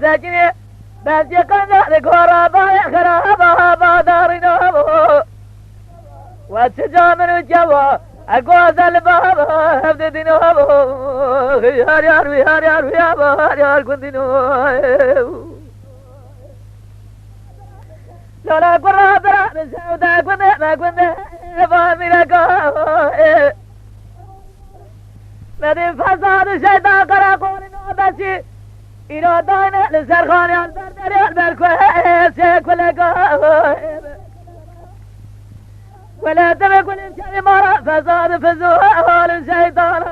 سجني بس يقنع الغرابة خرابة بادارنا وتجامل الجوا أقواز الباب هبد دينو يار يار يار يار يار يار كنتينو لولا قرابة سودا كنت فامي لك مدي فساد الشيطان قرا قولنا بسي إنو داينا لسرخاني البردري البركوة كلك ولا تبقى كل شيء مرة فساد فزوال الشيطان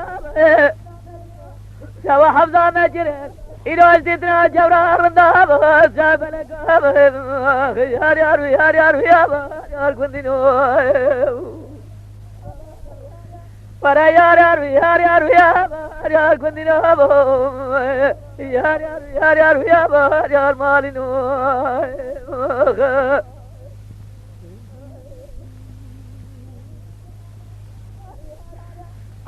سوى حفظة مجرد إنو الجدنا جورا رنداب جاب لك يار يار يار يار يار كنتينو para yar yar yar yar yar yar kundino yar yar yar yar yar yar malino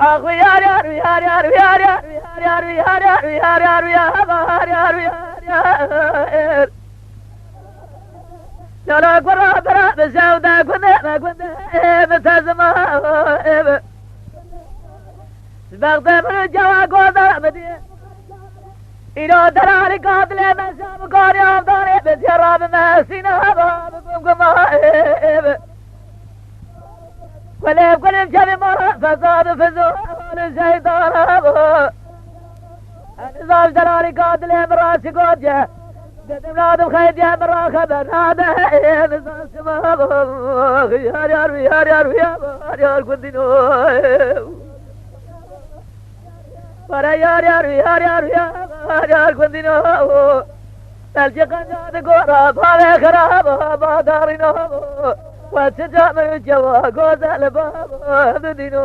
akhu yar yar yar yar yar yar yar yar yar yar yar yar yar يا قرا برا بسودا كنت بتزما بغداد من الجوا قوضة بديه إلو دراري قاتل مسام قاري عبدالي بسيراب مسينا بابكم قمائب كلهم شبي مرة فساد فزول الشيطان النظام دراري قاتل مراسي قوضة قدم نادم خيد يا مرا خبر ناده نظام سماب يار يار يار يار يار يار كنتينو para yar yar yar yar yar yar kundino الجقا جاد قرا بابا خراب بادارينو وتجامل الجوا قوز الباب بدينو